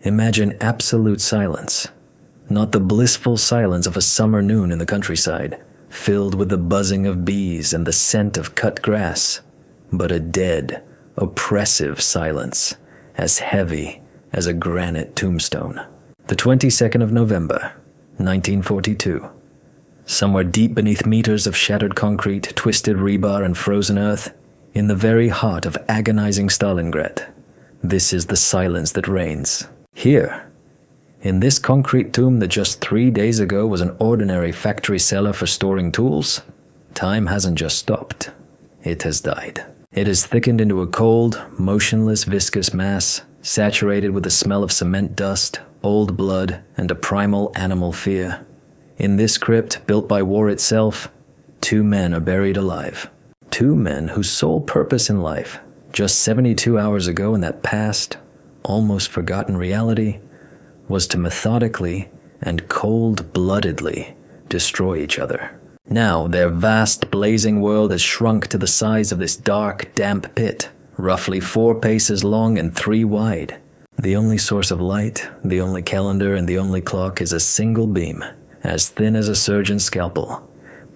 Imagine absolute silence. Not the blissful silence of a summer noon in the countryside, filled with the buzzing of bees and the scent of cut grass, but a dead, oppressive silence, as heavy as a granite tombstone. The 22nd of November, 1942. Somewhere deep beneath meters of shattered concrete, twisted rebar, and frozen earth, in the very heart of agonizing Stalingrad, this is the silence that reigns. Here, in this concrete tomb that just 3 days ago was an ordinary factory cellar for storing tools, time hasn't just stopped. It has died. It has thickened into a cold, motionless, viscous mass, saturated with the smell of cement dust, old blood, and a primal animal fear. In this crypt, built by war itself, 2 men are buried alive. 2 men whose sole purpose in life, just 72 hours ago in that past, almost forgotten reality, was to methodically and cold-bloodedly destroy each other. Now, their vast, blazing world has shrunk to the size of this dark, damp pit, roughly 4 paces long and 3 wide. The only source of light, the only calendar, and the only clock is a single beam, as thin as a surgeon's scalpel,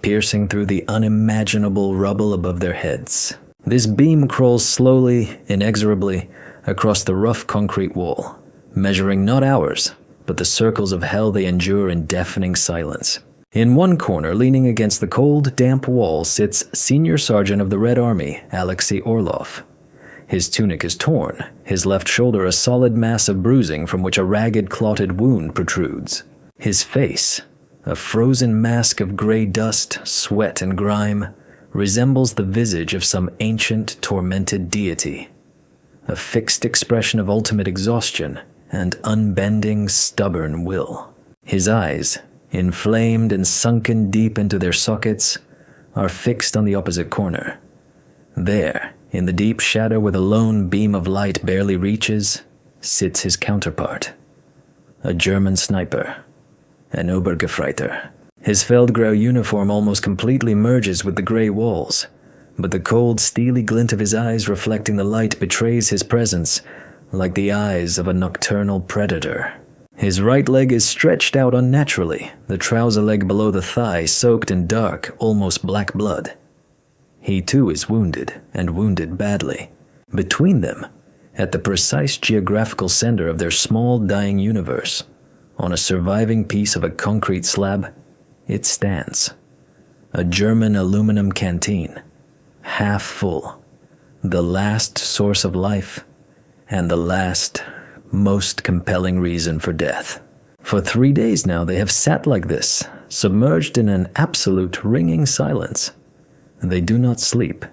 piercing through the unimaginable rubble above their heads. This beam crawls slowly, inexorably, across the rough concrete wall, measuring not hours, but the circles of hell they endure in deafening silence. In one corner, leaning against the cold, damp wall, sits Senior Sergeant of the Red Army, Alexei Orlov. His tunic is torn, his left shoulder a solid mass of bruising from which a ragged, clotted wound protrudes. His face, a frozen mask of gray dust, sweat, and grime, resembles the visage of some ancient, tormented deity. A fixed expression of ultimate exhaustion and unbending, stubborn will. His eyes, inflamed and sunken deep into their sockets, are fixed on the opposite corner. There, in the deep shadow where the lone beam of light barely reaches, sits his counterpart, a German sniper, an Obergefreiter. His Feldgrau uniform almost completely merges with the gray walls, but the cold, steely glint of his eyes reflecting the light betrays his presence, like the eyes of a nocturnal predator. His right leg is stretched out unnaturally, the trouser leg below the thigh soaked in dark, almost black blood. He too is wounded, and wounded badly. Between them, at the precise geographical center of their small dying universe, on a surviving piece of a concrete slab, it stands. A German aluminum canteen, half full, the last source of life, and the last, most compelling reason for death. For 3 days now they have sat like this, submerged in an absolute ringing silence. They do not sleep.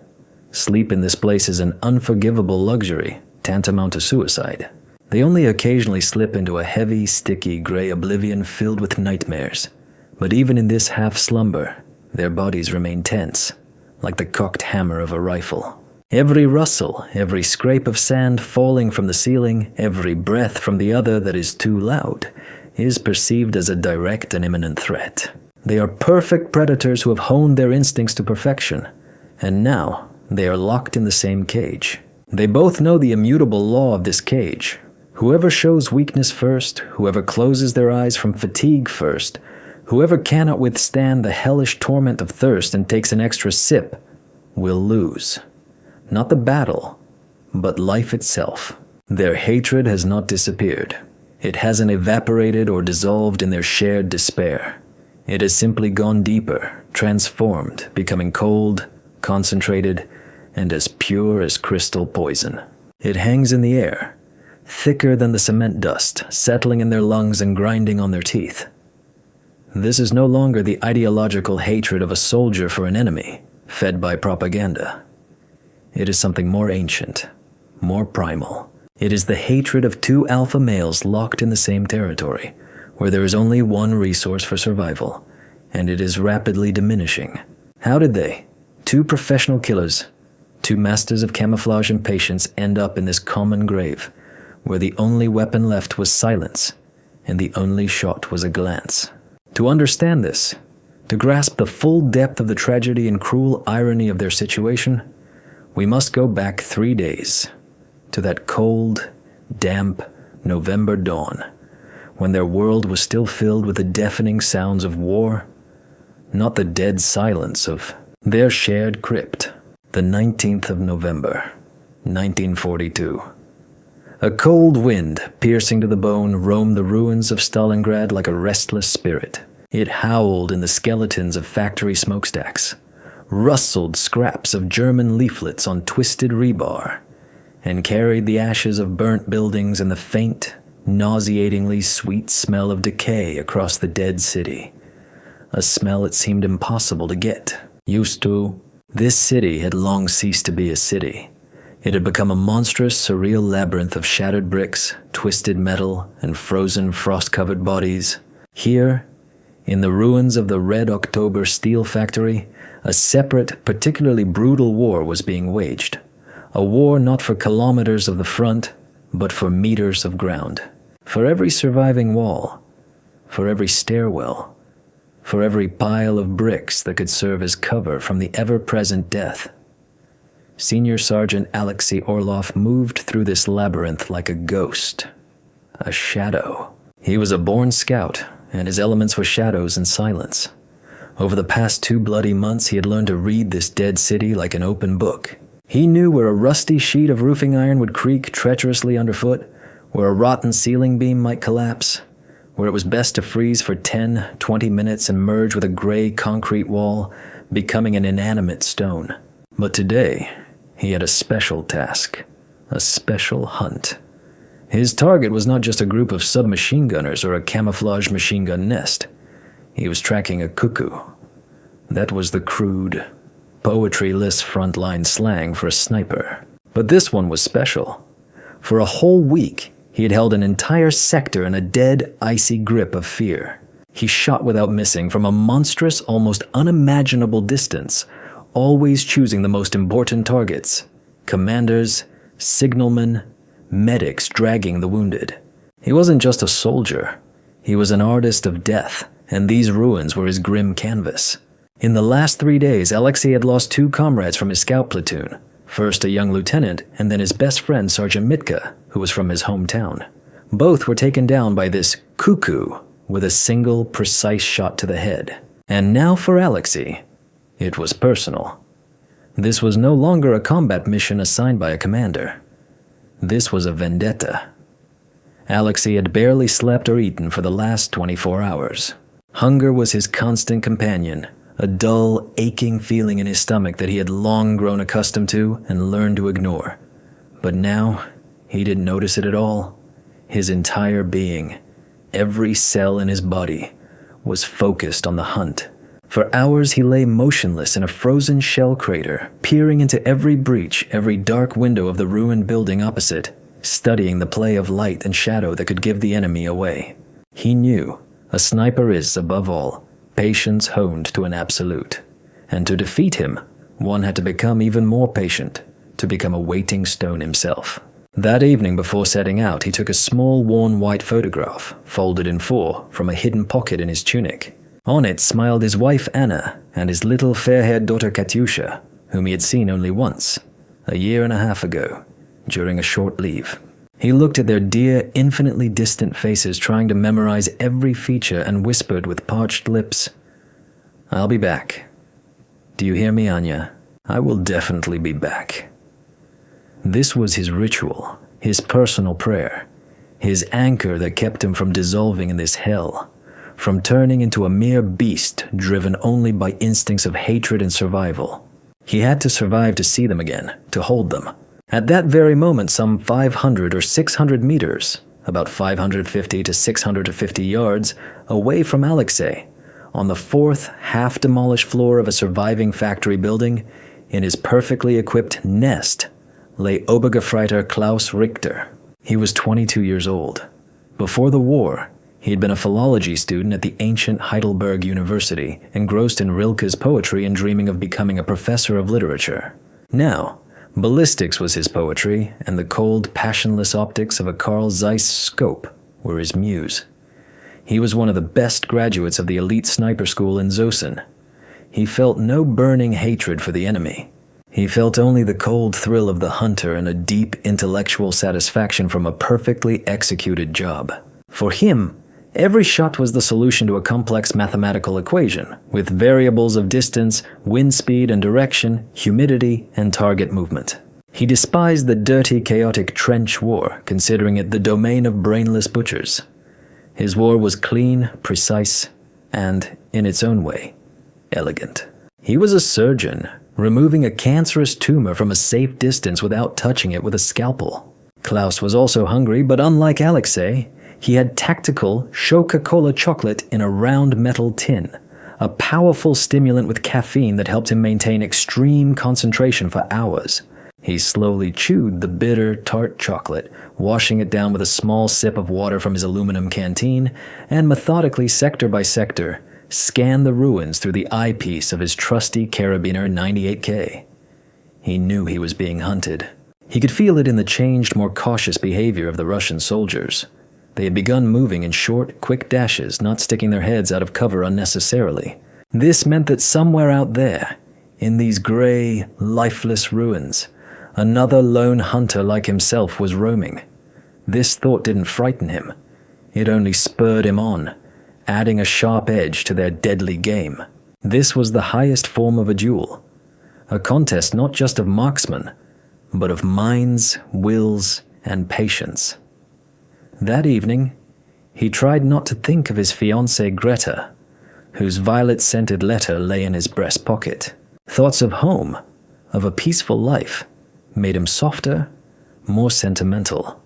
Sleep in this place is an unforgivable luxury, tantamount to suicide. They only occasionally slip into a heavy, sticky, gray oblivion filled with nightmares. But even in this half-slumber, their bodies remain tense, like the cocked hammer of a rifle. Every rustle, every scrape of sand falling from the ceiling, every breath from the other that is too loud, is perceived as a direct and imminent threat. They are perfect predators who have honed their instincts to perfection, and now they are locked in the same cage. They both know the immutable law of this cage. Whoever shows weakness first, whoever closes their eyes from fatigue first, whoever cannot withstand the hellish torment of thirst and takes an extra sip, will lose. Not the battle, but life itself. Their hatred has not disappeared. It hasn't evaporated or dissolved in their shared despair. It has simply gone deeper, transformed, becoming cold, concentrated, and as pure as crystal poison. It hangs in the air, thicker than the cement dust, settling in their lungs and grinding on their teeth. This is no longer the ideological hatred of a soldier for an enemy, fed by propaganda. It is something more ancient, more primal. It is the hatred of 2 alpha males locked in the same territory, where there is only one resource for survival, and it is rapidly diminishing. How did they, 2 professional killers, 2 masters of camouflage and patience, end up in this common grave, where the only weapon left was silence, and the only shot was a glance? To understand this, to grasp the full depth of the tragedy and cruel irony of their situation, we must go back 3 days, to that cold, damp, November dawn, when their world was still filled with the deafening sounds of war, not the dead silence of their shared crypt. The 19th of November, 1942. A cold wind, piercing to the bone, roamed the ruins of Stalingrad like a restless spirit. It howled in the skeletons of factory smokestacks, rustled scraps of German leaflets on twisted rebar, and carried the ashes of burnt buildings and the faint, nauseatingly sweet smell of decay across the dead city. A smell it seemed impossible to get used to. This city had long ceased to be a city. It had become a monstrous, surreal labyrinth of shattered bricks, twisted metal, and frozen, frost-covered bodies. Here, in the ruins of the Red October steel factory, a separate, particularly brutal war was being waged. A war not for kilometers of the front, but for meters of ground. For every surviving wall, for every stairwell, for every pile of bricks that could serve as cover from the ever-present death. Senior Sergeant Alexei Orlov moved through this labyrinth like a ghost, a shadow. He was a born scout, and his elements were shadows and silence. Over the past 2 bloody months, he had learned to read this dead city like an open book. He knew where a rusty sheet of roofing iron would creak treacherously underfoot, where a rotten ceiling beam might collapse, where it was best to freeze for 10, 20 minutes and merge with a gray concrete wall, becoming an inanimate stone. But today, he had a special task, a special hunt. His target was not just a group of submachine gunners or a camouflage machine gun nest. He was tracking a cuckoo. That was the crude, poetry-less frontline slang for a sniper. But this one was special. For a whole week, he had held an entire sector in a dead, icy grip of fear. He shot without missing from a monstrous, almost unimaginable distance, always choosing the most important targets: commanders, signalmen, medics dragging the wounded. He wasn't just a soldier. He was an artist of death, and these ruins were his grim canvas. In the last 3 days, Alexei had lost 2 comrades from his scout platoon. First a young lieutenant, and then his best friend Sergeant Mitka, who was from his hometown. Both were taken down by this cuckoo with a single, precise shot to the head. And now for Alexei, it was personal. This was no longer a combat mission assigned by a commander. This was a vendetta. Alexei had barely slept or eaten for the last 24 hours. Hunger was his constant companion, a dull, aching feeling in his stomach that he had long grown accustomed to and learned to ignore. But now, he didn't notice it at all. His entire being, every cell in his body, was focused on the hunt. For hours he lay motionless in a frozen shell crater, peering into every breach, every dark window of the ruined building opposite, studying the play of light and shadow that could give the enemy away. He knew, a sniper is, above all, patience honed to an absolute. And to defeat him, one had to become even more patient, to become a waiting stone himself. That evening before setting out, he took a small worn white photograph, folded in 4, from a hidden pocket in his tunic. On it smiled his wife Anna and his little fair-haired daughter Katyusha, whom he had seen only once, a year and a half ago, during a short leave. He looked at their dear, infinitely distant faces, trying to memorize every feature, and whispered with parched lips, "I'll be back. Do you hear me, Anya? I will definitely be back." This was his ritual, his personal prayer, his anchor that kept him from dissolving in this hell, from turning into a mere beast driven only by instincts of hatred and survival. He had to survive to see them again, to hold them. At that very moment, some 500 or 600 meters, about 550 to 650 yards, away from Alexei, on the 4th half-demolished floor of a surviving factory building, in his perfectly equipped nest, lay Obergefreiter Klaus Richter. He was 22 years old. Before the war, he had been a philology student at the ancient Heidelberg University, engrossed in Rilke's poetry and dreaming of becoming a professor of literature. Now, ballistics was his poetry, and the cold, passionless optics of a Carl Zeiss scope were his muse. He was one of the best graduates of the elite sniper school in Zosen. He felt no burning hatred for the enemy. He felt only the cold thrill of the hunter and a deep intellectual satisfaction from a perfectly executed job. For him, every shot was the solution to a complex mathematical equation, with variables of distance, wind speed and direction, humidity, and target movement. He despised the dirty, chaotic trench war, considering it the domain of brainless butchers. His war was clean, precise, and, in its own way, elegant. He was a surgeon, removing a cancerous tumor from a safe distance without touching it with a scalpel. Klaus was also hungry, but unlike Alexei, he had tactical Coca-Cola chocolate in a round metal tin, a powerful stimulant with caffeine that helped him maintain extreme concentration for hours. He slowly chewed the bitter, tart chocolate, washing it down with a small sip of water from his aluminum canteen, and methodically, sector by sector, scanned the ruins through the eyepiece of his trusty Carabiner 98K. He knew he was being hunted. He could feel it in the changed, more cautious behavior of the Russian soldiers. They had begun moving in short, quick dashes, not sticking their heads out of cover unnecessarily. This meant that somewhere out there, in these gray, lifeless ruins, another lone hunter like himself was roaming. This thought didn't frighten him. It only spurred him on, adding a sharp edge to their deadly game. This was the highest form of a duel, a contest not just of marksmen, but of minds, wills, and patience. That evening, he tried not to think of his fiancée Greta, whose violet-scented letter lay in his breast pocket. Thoughts of home, of a peaceful life, made him softer, more sentimental.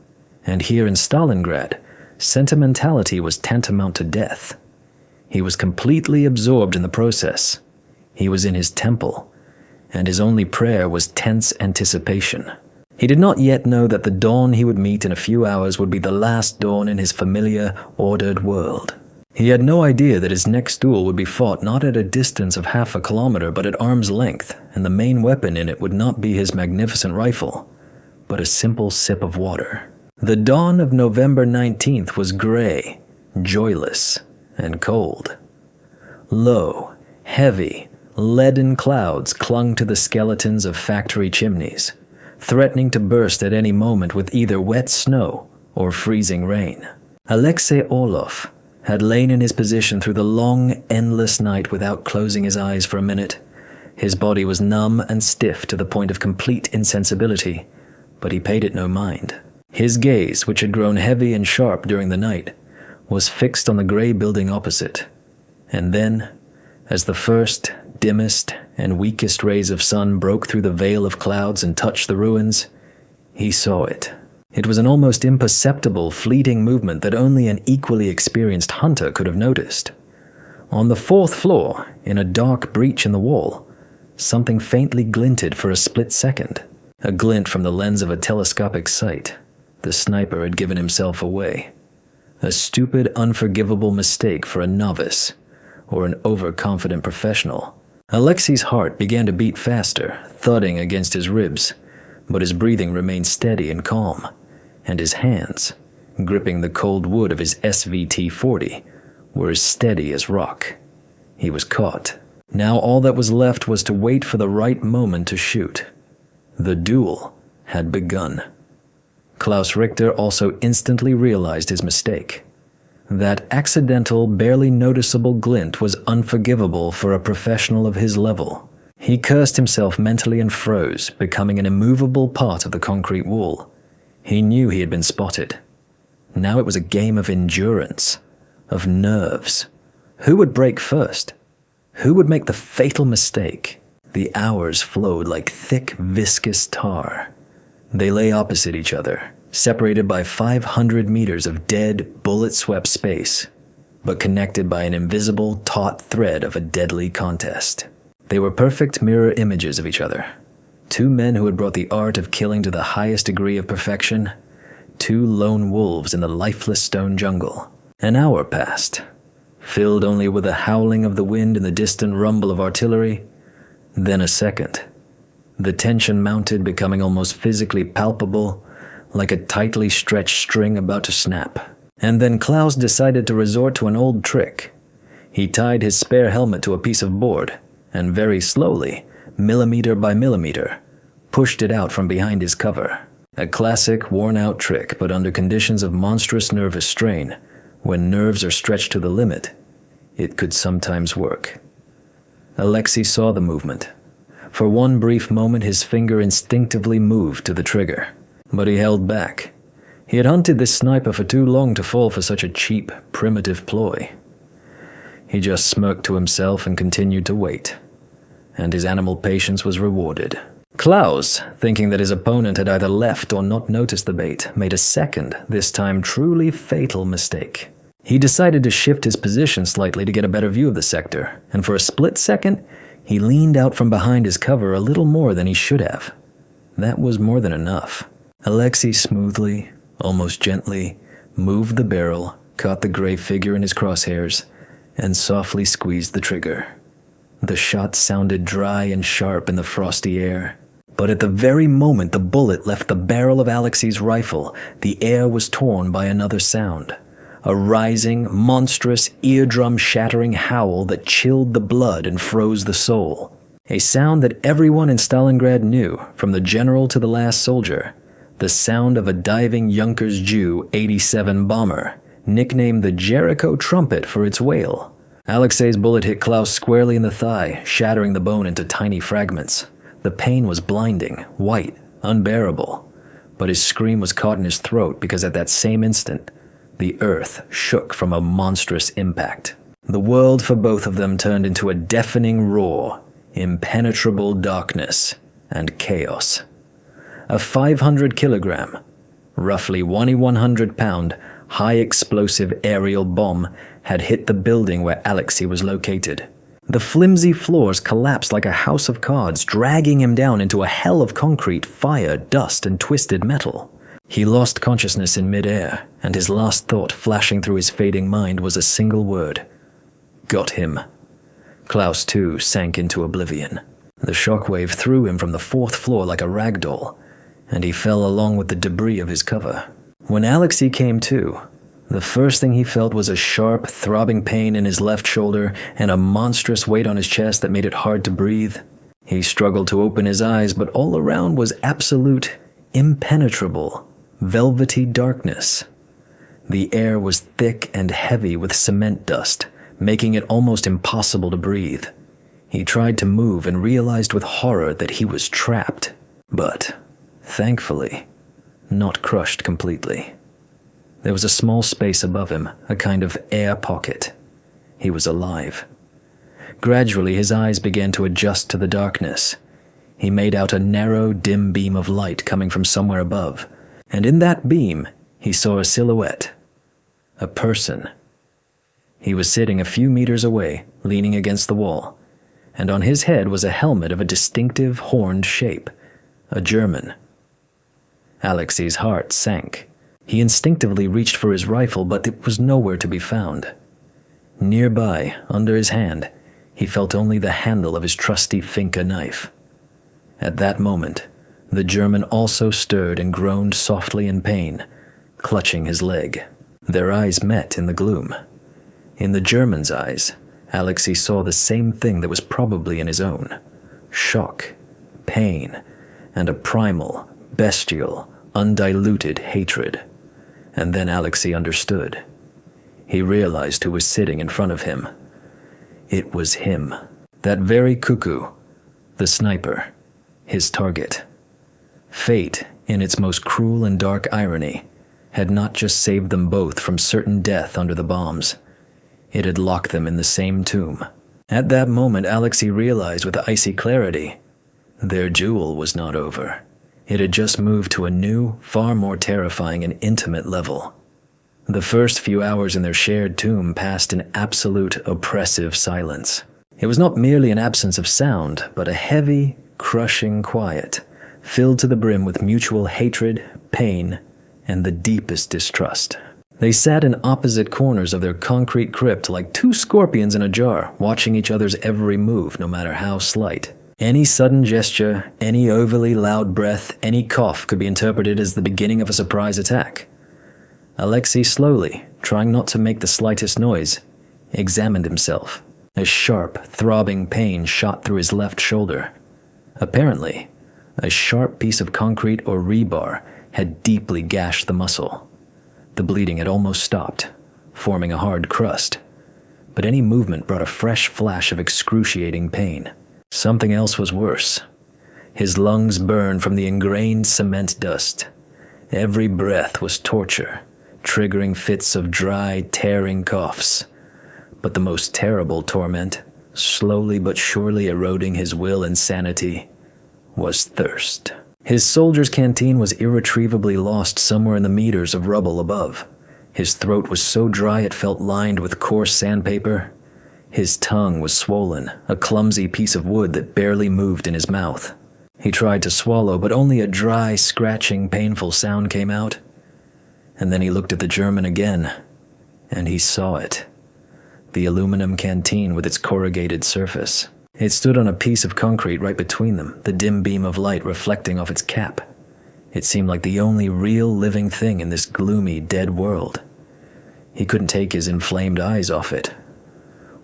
And here in Stalingrad, sentimentality was tantamount to death. He was completely absorbed in the process. He was in his temple, and his only prayer was tense anticipation. He did not yet know that the dawn he would meet in a few hours would be the last dawn in his familiar, ordered world. He had no idea that his next duel would be fought not at a distance of half a kilometer, but at arm's length, and the main weapon in it would not be his magnificent rifle, but a simple sip of water. The dawn of November 19th was gray, joyless, and cold. Low, heavy, leaden clouds clung to the skeletons of factory chimneys, threatening to burst at any moment with either wet snow or freezing rain. Alexei Orlov had lain in his position through the long, endless night without closing his eyes for a minute. His body was numb and stiff to the point of complete insensibility, but he paid it no mind. His gaze, which had grown heavy and sharp during the night, was fixed on the gray building opposite. And then, as the first, dimmest, and weakest rays of sun broke through the veil of clouds and touched the ruins, he saw it. It was an almost imperceptible, fleeting movement that only an equally experienced hunter could have noticed. On the 4th floor, in a dark breach in the wall, something faintly glinted for a split second. A glint from the lens of a telescopic sight. The sniper had given himself away. A stupid, unforgivable mistake for a novice, or an overconfident professional. Alexei's heart began to beat faster, thudding against his ribs, but his breathing remained steady and calm, and his hands, gripping the cold wood of his SVT-40, were as steady as rock. He was caught. Now all that was left was to wait for the right moment to shoot. The duel had begun. Klaus Richter also instantly realized his mistake. That accidental, barely noticeable glint was unforgivable for a professional of his level. He cursed himself mentally and froze, becoming an immovable part of the concrete wall. He knew he had been spotted. Now it was a game of endurance, of nerves. Who would break first? Who would make the fatal mistake? The hours flowed like thick, viscous tar. They lay opposite each other, separated by 500 meters of dead, bullet-swept space, but connected by an invisible, taut thread of a deadly contest. They were perfect mirror images of each other. Two men who had brought the art of killing to the highest degree of perfection. Two lone wolves in the lifeless stone jungle. An hour passed, filled only with the howling of the wind and the distant rumble of artillery. Then a second. The tension mounted, becoming almost physically palpable, like a tightly stretched string about to snap. And then Klaus decided to resort to an old trick. He tied his spare helmet to a piece of board, and very slowly, millimeter by millimeter, pushed it out from behind his cover. A classic, worn-out trick, but under conditions of monstrous nervous strain, when nerves are stretched to the limit, it could sometimes work. Alexei saw the movement. For one brief moment, his finger instinctively moved to the trigger, but he held back. He had hunted this sniper for too long to fall for such a cheap, primitive ploy. He just smirked to himself and continued to wait, and his animal patience was rewarded. Klaus, thinking that his opponent had either left or not noticed the bait, made a second, this time truly fatal mistake. He decided to shift his position slightly to get a better view of the sector, and for a split second, he leaned out from behind his cover a little more than he should have. That was more than enough. Alexei smoothly, almost gently, moved the barrel, caught the gray figure in his crosshairs, and softly squeezed the trigger. The shot sounded dry and sharp in the frosty air. But at the very moment the bullet left the barrel of Alexei's rifle, the air was torn by another sound. A rising, monstrous, eardrum-shattering howl that chilled the blood and froze the soul. A sound that everyone in Stalingrad knew, from the general to the last soldier. The sound of a diving Junkers Jew 87 bomber, nicknamed the Jericho Trumpet for its wail. Alexei's bullet hit Klaus squarely in the thigh, shattering the bone into tiny fragments. The pain was blinding, white, unbearable. But his scream was caught in his throat because at that same instant, the earth shook from a monstrous impact. The world for both of them turned into a deafening roar, impenetrable darkness, and chaos. A 500-kilogram, roughly 100-pound, high-explosive aerial bomb had hit the building where Alexei was located. The flimsy floors collapsed like a house of cards, dragging him down into a hell of concrete, fire, dust, and twisted metal. He lost consciousness in midair, and his last thought flashing through his fading mind was a single word. Got him. Klaus, too, sank into oblivion. The shockwave threw him from the 4th floor like a rag doll, and he fell along with the debris of his cover. When Alexei came to, the first thing he felt was a sharp, throbbing pain in his left shoulder and a monstrous weight on his chest that made it hard to breathe. He struggled to open his eyes, but all around was absolute, impenetrable, velvety darkness. The air was thick and heavy with cement dust, making it almost impossible to breathe. He tried to move and realized with horror that he was trapped, but, thankfully, not crushed completely. There was a small space above him, a kind of air pocket. He was alive. Gradually, his eyes began to adjust to the darkness. He made out a narrow, dim beam of light coming from somewhere above, and in that beam, he saw a silhouette. A person. He was sitting a few meters away, leaning against the wall, and on his head was a helmet of a distinctive horned shape, a German. Alexei's heart sank. He instinctively reached for his rifle, but it was nowhere to be found. Nearby, under his hand, he felt only the handle of his trusty Finka knife. At that moment, the German also stirred and groaned softly in pain, clutching his leg. Their eyes met in the gloom. In the German's eyes, Alexei saw the same thing that was probably in his own. Shock, pain, and a primal, bestial, undiluted hatred. And then Alexei understood. He realized who was sitting in front of him. It was him. That very cuckoo. The sniper. His target. Fate, in its most cruel and dark irony, had not just saved them both from certain death under the bombs. It had locked them in the same tomb. At that moment, Alexei realized with icy clarity, their duel was not over. It had just moved to a new, far more terrifying and intimate level. The first few hours in their shared tomb passed in absolute, oppressive silence. It was not merely an absence of sound, but a heavy, crushing quiet, filled to the brim with mutual hatred, pain, and the deepest distrust. They sat in opposite corners of their concrete crypt like two scorpions in a jar, watching each other's every move, no matter how slight. Any sudden gesture, any overly loud breath, any cough could be interpreted as the beginning of a surprise attack. Alexei slowly, trying not to make the slightest noise, examined himself. A sharp, throbbing pain shot through his left shoulder. Apparently, a sharp piece of concrete or rebar had deeply gashed the muscle. The bleeding had almost stopped, forming a hard crust, but any movement brought a fresh flash of excruciating pain. Something else was worse. His lungs burned from the ingrained cement dust. Every breath was torture, triggering fits of dry, tearing coughs. But the most terrible torment, slowly but surely eroding his will and sanity, was thirst. His soldier's canteen was irretrievably lost somewhere in the meters of rubble above. His throat was so dry it felt lined with coarse sandpaper. His tongue was swollen, a clumsy piece of wood that barely moved in his mouth. He tried to swallow, but only a dry, scratching, painful sound came out. And then he looked at the German again, and he saw it. The aluminum canteen with its corrugated surface. It stood on a piece of concrete right between them, the dim beam of light reflecting off its cap. It seemed like the only real living thing in this gloomy, dead world. He couldn't take his inflamed eyes off it.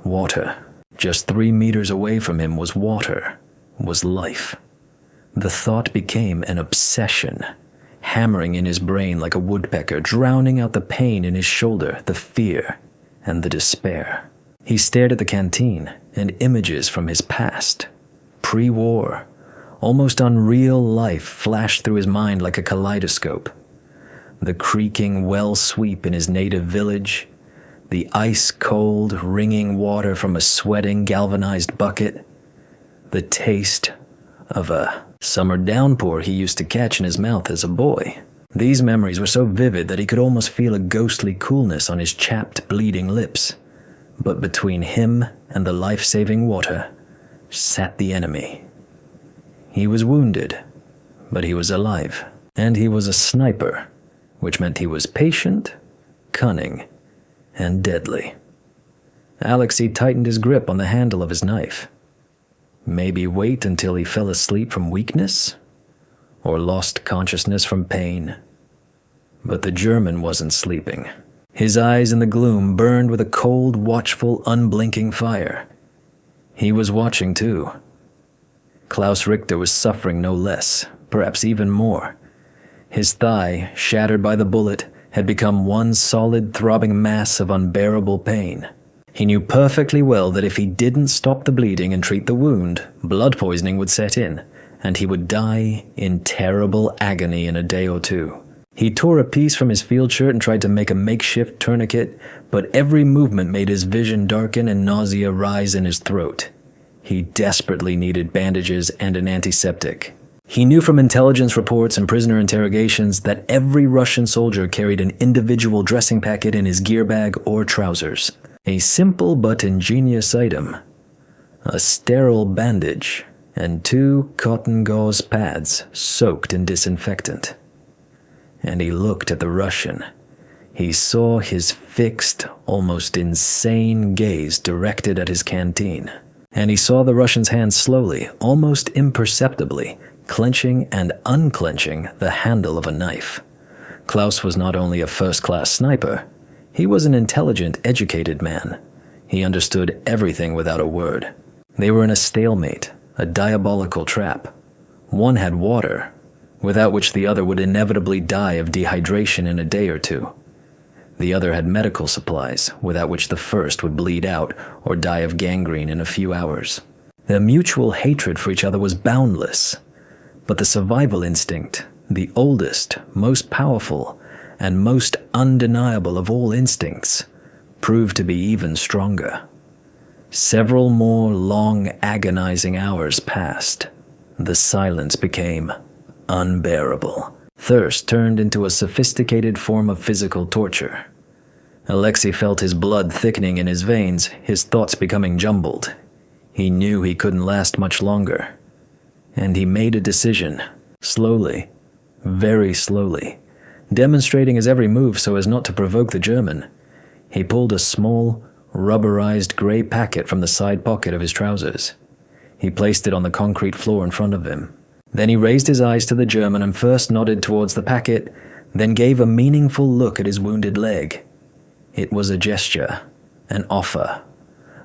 Water. Just 3 meters away from him was water, was life. The thought became an obsession, hammering in his brain like a woodpecker, drowning out the pain in his shoulder, the fear, and the despair. He stared at the canteen, and images from his past, pre-war, almost unreal life flashed through his mind like a kaleidoscope. The creaking well sweep in his native village, the ice-cold, ringing water from a sweating, galvanized bucket, the taste of a summer downpour he used to catch in his mouth as a boy. These memories were so vivid that he could almost feel a ghostly coolness on his chapped, bleeding lips. But between him and the life-saving water sat the enemy. He was wounded, but he was alive, and he was a sniper, which meant he was patient, cunning, and deadly. Alexei tightened his grip on the handle of his knife. Maybe wait until he fell asleep from weakness, or lost consciousness from pain. But the German wasn't sleeping. His eyes in the gloom burned with a cold, watchful, unblinking fire. He was watching too. Klaus Richter was suffering no less, perhaps even more. His thigh, shattered by the bullet, had become one solid, throbbing mass of unbearable pain. He knew perfectly well that if he didn't stop the bleeding and treat the wound, blood poisoning would set in, and he would die in terrible agony in a day or two. He tore a piece from his field shirt and tried to make a makeshift tourniquet, but every movement made his vision darken and nausea rise in his throat. He desperately needed bandages and an antiseptic. He knew from intelligence reports and prisoner interrogations that every Russian soldier carried an individual dressing packet in his gear bag or trousers. A simple but ingenious item. A sterile bandage and 2 cotton gauze pads soaked in disinfectant. And he looked at the Russian. He saw his fixed, almost insane gaze directed at his canteen. And he saw the Russian's hand slowly, almost imperceptibly, clenching and unclenching the handle of a knife. Klaus was not only a first-class sniper, he was an intelligent, educated man. He understood everything without a word. They were in a stalemate, a diabolical trap. One had water, without which the other would inevitably die of dehydration in a day or two. The other had medical supplies, without which the first would bleed out or die of gangrene in a few hours. Their mutual hatred for each other was boundless, but the survival instinct, the oldest, most powerful, and most undeniable of all instincts, proved to be even stronger. Several more long, agonizing hours passed. The silence became unbearable. Thirst turned into a sophisticated form of physical torture. Alexei felt his blood thickening in his veins, his thoughts becoming jumbled. He knew he couldn't last much longer. And he made a decision, slowly, very slowly, demonstrating his every move so as not to provoke the German. He pulled a small, rubberized gray packet from the side pocket of his trousers. He placed it on the concrete floor in front of him. Then he raised his eyes to the German and first nodded towards the packet, then gave a meaningful look at his wounded leg. It was a gesture, an offer,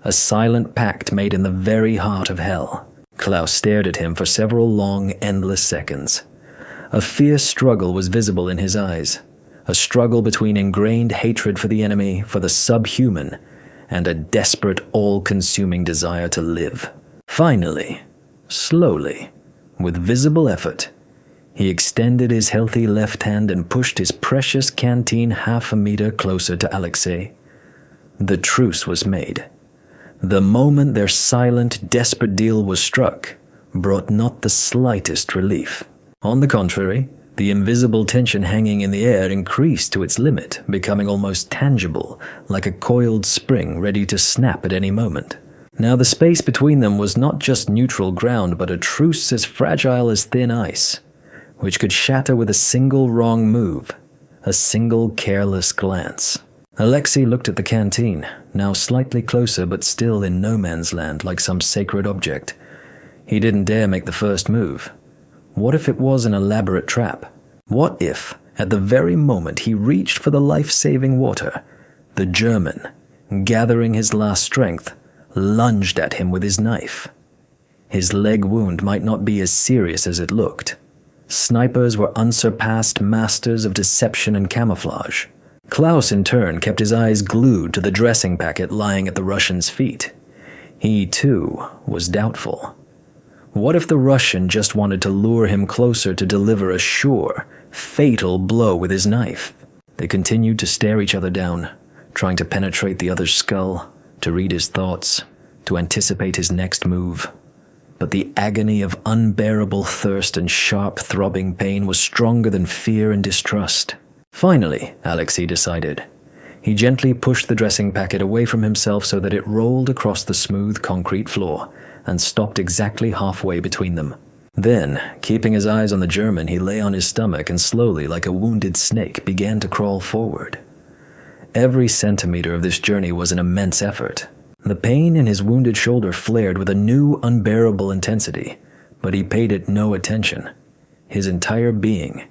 a silent pact made in the very heart of hell. Klaus stared at him for several long, endless seconds. A fierce struggle was visible in his eyes, a struggle between ingrained hatred for the enemy, for the subhuman, and a desperate, all-consuming desire to live. Finally, slowly, with visible effort, he extended his healthy left hand and pushed his precious canteen half a meter closer to Alexei. The truce was made. The moment their silent, desperate deal was struck brought not the slightest relief. On the contrary, the invisible tension hanging in the air increased to its limit, becoming almost tangible, like a coiled spring ready to snap at any moment. Now the space between them was not just neutral ground, but a truce as fragile as thin ice, which could shatter with a single wrong move, a single careless glance. Alexei looked at the canteen, now slightly closer but still in no man's land like some sacred object. He didn't dare make the first move. What if it was an elaborate trap? What if, at the very moment he reached for the life-saving water, the German, gathering his last strength, lunged at him with his knife? His leg wound might not be as serious as it looked. Snipers were unsurpassed masters of deception and camouflage. Klaus, in turn, kept his eyes glued to the dressing packet lying at the Russian's feet. He, too, was doubtful. What if the Russian just wanted to lure him closer to deliver a sure, fatal blow with his knife? They continued to stare each other down, trying to penetrate the other's skull, to read his thoughts, to anticipate his next move. But the agony of unbearable thirst and sharp throbbing pain was stronger than fear and distrust. Finally, Alexei decided. He gently pushed the dressing packet away from himself so that it rolled across the smooth concrete floor and stopped exactly halfway between them. Then, keeping his eyes on the German, he lay on his stomach and slowly, like a wounded snake, began to crawl forward. Every centimeter of this journey was an immense effort. The pain in his wounded shoulder flared with a new, unbearable intensity, but he paid it no attention. His entire being,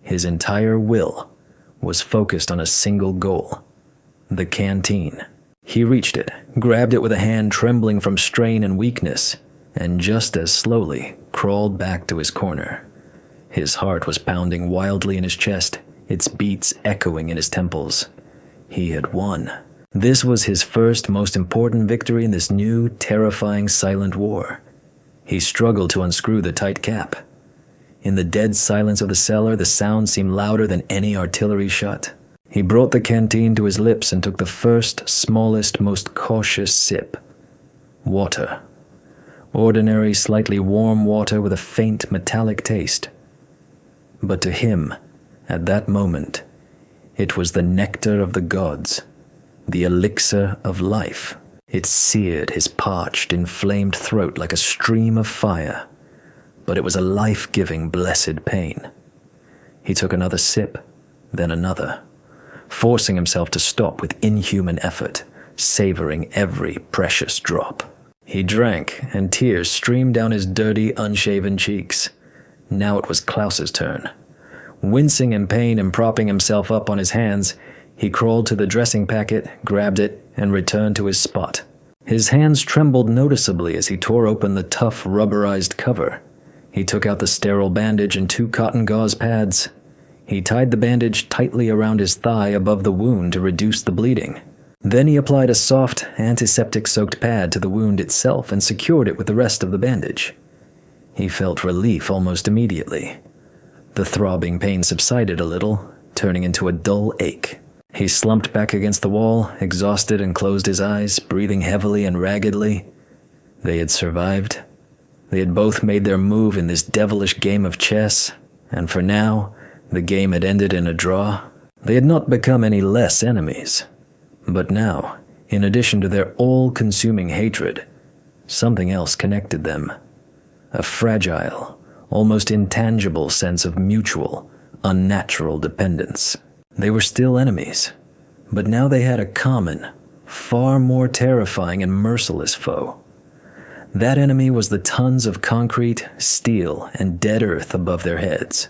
his entire will, was focused on a single goal: the canteen. He reached it, grabbed it with a hand trembling from strain and weakness, and just as slowly crawled back to his corner. His heart was pounding wildly in his chest, its beats echoing in his temples. He had won. This was his first, most important victory in this new, terrifying, silent war. He struggled to unscrew the tight cap. In the dead silence of the cellar, the sound seemed louder than any artillery shot. He brought the canteen to his lips and took the first, smallest, most cautious sip. Water. Ordinary, slightly warm water with a faint, metallic taste. But to him, at that moment, it was the nectar of the gods, the elixir of life. It seared his parched, inflamed throat like a stream of fire, but it was a life-giving, blessed pain. He took another sip, then another, forcing himself to stop with inhuman effort, savoring every precious drop. He drank, and tears streamed down his dirty, unshaven cheeks. Now it was Klaus's turn. Wincing in pain and propping himself up on his hands, he crawled to the dressing packet, grabbed it, and returned to his spot. His hands trembled noticeably as he tore open the tough, rubberized cover. He took out the sterile bandage and 2 cotton gauze pads. He tied the bandage tightly around his thigh above the wound to reduce the bleeding. Then he applied a soft, antiseptic-soaked pad to the wound itself and secured it with the rest of the bandage. He felt relief almost immediately. The throbbing pain subsided a little, turning into a dull ache. He slumped back against the wall, exhausted, and closed his eyes, breathing heavily and raggedly. They had survived. They had both made their move in this devilish game of chess, and for now, the game had ended in a draw. They had not become any less enemies. But now, in addition to their all-consuming hatred, something else connected them. A fragile, almost intangible sense of mutual, unnatural dependence. They were still enemies, but now they had a common, far more terrifying and merciless foe. That enemy was the tons of concrete, steel, and dead earth above their heads,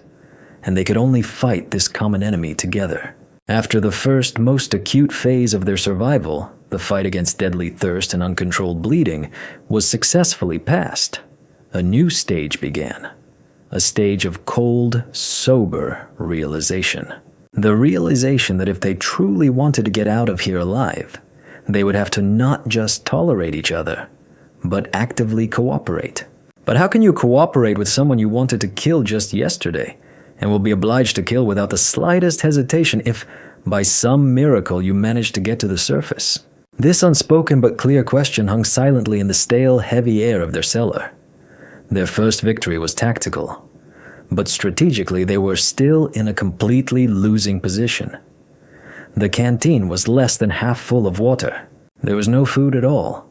and they could only fight this common enemy together. After the first, most acute phase of their survival, the fight against deadly thirst and uncontrolled bleeding, was successfully passed, A new stage began. A stage of cold, sober realization. The realization that if they truly wanted to get out of here alive, they would have to not just tolerate each other, but actively cooperate. But how can you cooperate with someone you wanted to kill just yesterday, and will be obliged to kill without the slightest hesitation if, by some miracle, you manage to get to the surface? This unspoken but clear question hung silently in the stale, heavy air of their cellar. Their first victory was tactical, but strategically they were still in a completely losing position. The canteen was less than half full of water. There was no food at all.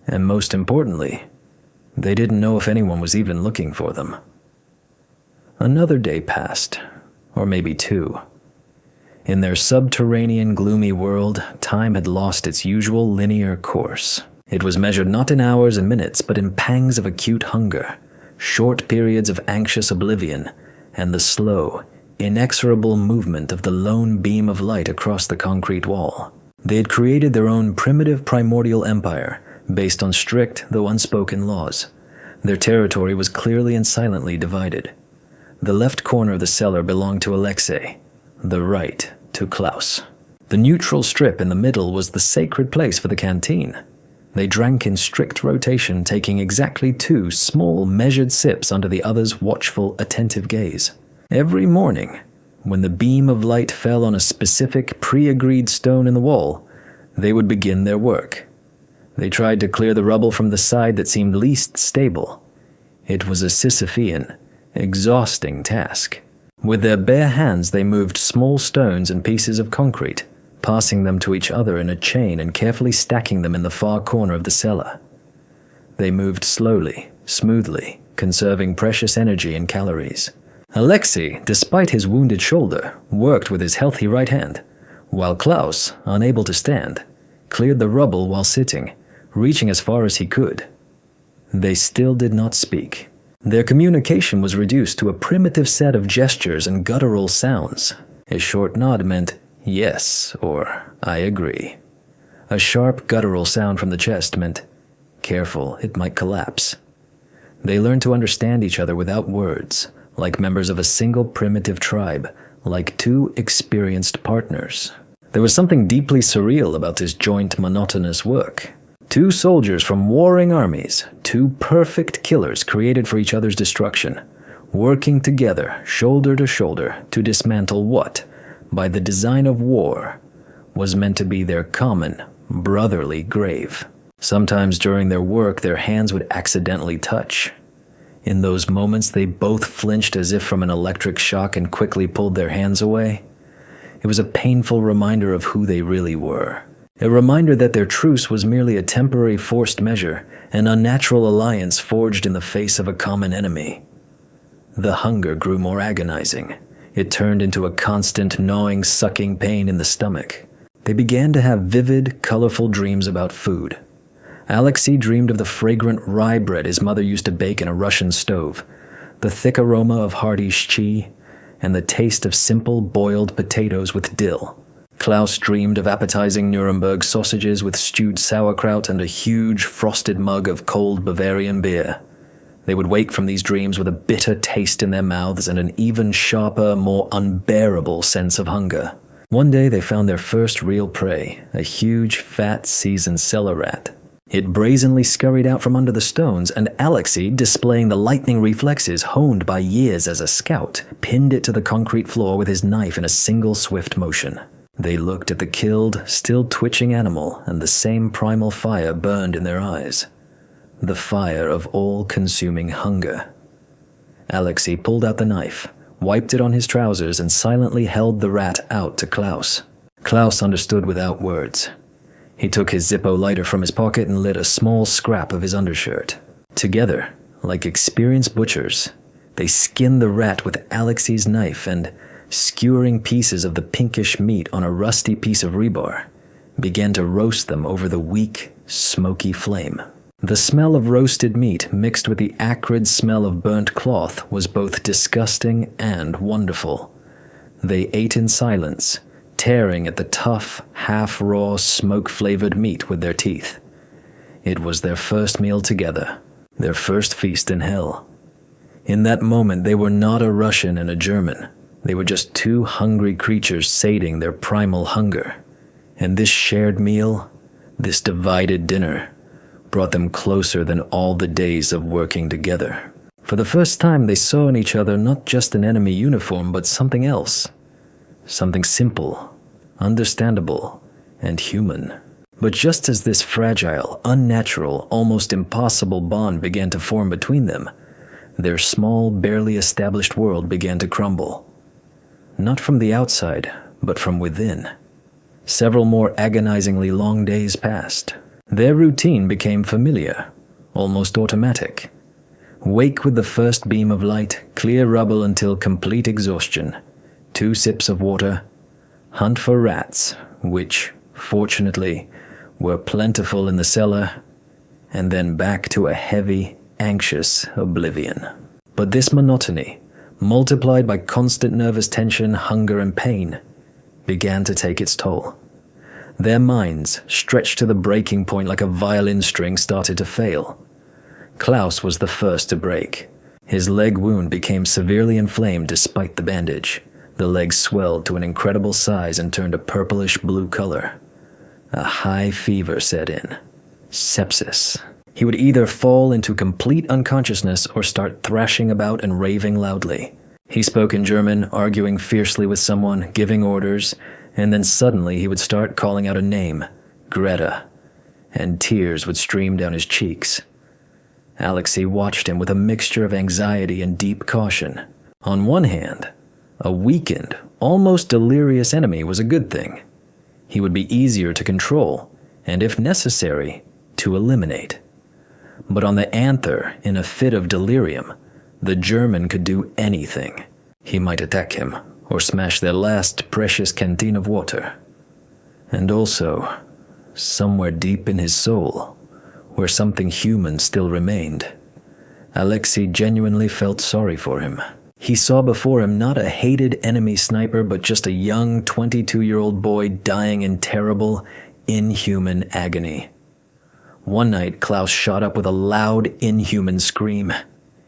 And most importantly, they didn't know if anyone was even looking for them. Another day passed, or maybe two. In their subterranean, gloomy world, time had lost its usual linear course. It was measured not in hours and minutes, but in pangs of acute hunger, short periods of anxious oblivion, and the slow, inexorable movement of the lone beam of light across the concrete wall. They had created their own primitive primordial empire, based on strict, though unspoken laws. Their territory was clearly and silently divided. The left corner of the cellar belonged to Alexei, the right to Klaus. The neutral strip in the middle was the sacred place for the canteen. They drank in strict rotation, taking exactly 2 small, measured sips under the other's watchful, attentive gaze. Every morning, when the beam of light fell on a specific, pre-agreed stone in the wall, they would begin their work. They tried to clear the rubble from the side that seemed least stable. It was a Sisyphean, exhausting task. With their bare hands, they moved small stones and pieces of concrete, passing them to each other in a chain and carefully stacking them in the far corner of the cellar. They moved slowly, smoothly, conserving precious energy and calories. Alexei, despite his wounded shoulder, worked with his healthy right hand, while Klaus, unable to stand, cleared the rubble while sitting, reaching as far as he could. They still did not speak. Their communication was reduced to a primitive set of gestures and guttural sounds. A short nod meant, "Yes," or "I agree." A sharp guttural sound from the chest meant, "Careful, it might collapse." They learned to understand each other without words, like members of a single primitive tribe, like 2 experienced partners. There was something deeply surreal about this joint monotonous work. 2 soldiers from warring armies, 2 perfect killers created for each other's destruction, working together, shoulder to shoulder, to dismantle what, by the design of war, was meant to be their common, brotherly grave. Sometimes during their work, their hands would accidentally touch. In those moments, they both flinched as if from an electric shock and quickly pulled their hands away. It was a painful reminder of who they really were. A reminder that their truce was merely a temporary forced measure, an unnatural alliance forged in the face of a common enemy. The hunger grew more agonizing. It turned into a constant gnawing, sucking pain in the stomach. They began to have vivid, colorful dreams about food. Alexei dreamed of the fragrant rye bread his mother used to bake in a Russian stove, the thick aroma of hearty shchi, and the taste of simple boiled potatoes with dill. Klaus dreamed of appetizing Nuremberg sausages with stewed sauerkraut and a huge frosted mug of cold Bavarian beer. They would wake from these dreams with a bitter taste in their mouths and an even sharper, more unbearable sense of hunger. One day they found their first real prey, a huge, fat, seasoned cellar rat. It brazenly scurried out from under the stones, and Alexei, displaying the lightning reflexes honed by years as a scout, pinned it to the concrete floor with his knife in a single swift motion. They looked at the killed, still twitching animal, and the same primal fire burned in their eyes. The fire of all-consuming hunger. Alexei pulled out the knife, wiped it on his trousers, and silently held the rat out to Klaus. Klaus understood without words. He took his Zippo lighter from his pocket and lit a small scrap of his undershirt. Together, like experienced butchers, they skinned the rat with Alexei's knife and, skewering pieces of the pinkish meat on a rusty piece of rebar, began to roast them over the weak, smoky flame. The smell of roasted meat mixed with the acrid smell of burnt cloth was both disgusting and wonderful. They ate in silence, tearing at the tough, half-raw, smoke-flavored meat with their teeth. It was their first meal together. their first feast in hell. In that moment, they were not a Russian and a German. They were just two hungry creatures sating their primal hunger. And this shared meal, this divided dinner, brought them closer than all the days of working together. For the first time, they saw in each other not just an enemy uniform, but something else. Something simple, understandable, and human. But just as this fragile, unnatural, almost impossible bond began to form between them, their small, barely established world began to crumble. Not from the outside, but from within. Several more agonizingly long days passed. Their routine became familiar, almost automatic. Wake with the first beam of light, clear rubble until complete exhaustion, 2 sips of water, hunt for rats, which, fortunately, were plentiful in the cellar, and then back to a heavy, anxious oblivion. But this monotony, multiplied by constant nervous tension, hunger, and pain, began to take its toll. Their minds, stretched to the breaking point like a violin string, started to fail. Klaus was the first to break. His leg wound became severely inflamed despite the bandage. The leg swelled to an incredible size and turned a purplish-blue color. A high fever set in. Sepsis. He would either fall into complete unconsciousness or start thrashing about and raving loudly. He spoke in German, arguing fiercely with someone, giving orders, and then suddenly he would start calling out a name, Greta, and tears would stream down his cheeks. Alexei watched him with a mixture of anxiety and deep caution. On one hand, a weakened, almost delirious enemy was a good thing. He would be easier to control, and if necessary, to eliminate. But on the anther, in a fit of delirium, the German could do anything. He might attack him, or smash their last precious canteen of water. And also, somewhere deep in his soul, where something human still remained, Alexei genuinely felt sorry for him. He saw before him not a hated enemy sniper, but just a young 22-year-old boy dying in terrible, inhuman agony. One night, Klaus shot up with a loud, inhuman scream.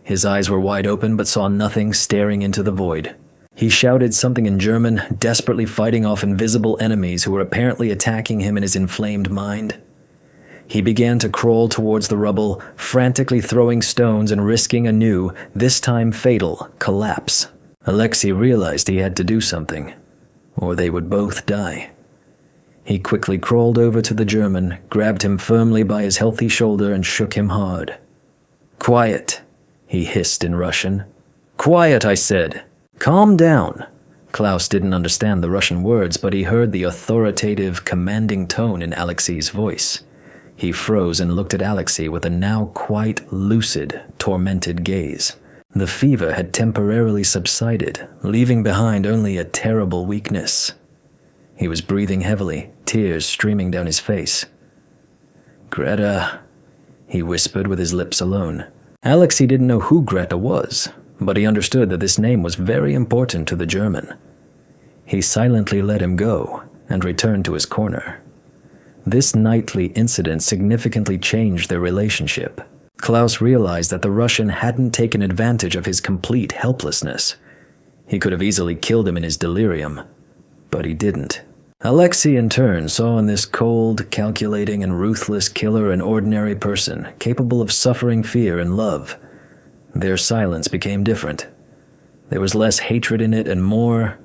His eyes were wide open but saw nothing, staring into the void. He shouted something in German, desperately fighting off invisible enemies who were apparently attacking him in his inflamed mind. He began to crawl towards the rubble, frantically throwing stones and risking a new, this time fatal, collapse. Alexei realized he had to do something, or they would both die. He quickly crawled over to the German, grabbed him firmly by his healthy shoulder and shook him hard. "Quiet," he hissed in Russian. "Quiet, I said. Calm down." Klaus didn't understand the Russian words, but he heard the authoritative, commanding tone in Alexei's voice. He froze and looked at Alexei with a now quite lucid, tormented gaze. The fever had temporarily subsided, leaving behind only a terrible weakness. He was breathing heavily, tears streaming down his face. "Greta," he whispered with his lips alone. Alexei didn't know who Greta was, but he understood that this name was very important to the German. He silently let him go and returned to his corner. This nightly incident significantly changed their relationship. Klaus realized that the Russian hadn't taken advantage of his complete helplessness. He could have easily killed him in his delirium, but he didn't. Alexei, in turn, saw in this cold, calculating, and ruthless killer an ordinary person, capable of suffering fear and love. Their silence became different. There was less hatred in it and more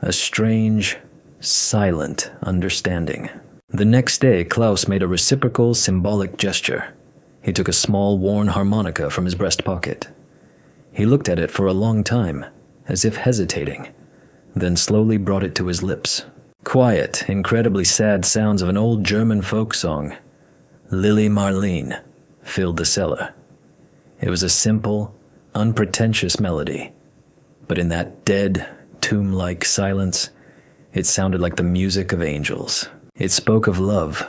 a strange, silent understanding. The next day, Klaus made a reciprocal, symbolic gesture. He took a small, worn harmonica from his breast pocket. He looked at it for a long time, as if hesitating, then slowly brought it to his lips. Quiet, incredibly sad sounds of an old German folk song, Lily Marleen, filled the cellar. It was a simple, unpretentious melody, but in that dead, tomb-like silence, it sounded like the music of angels. It spoke of love,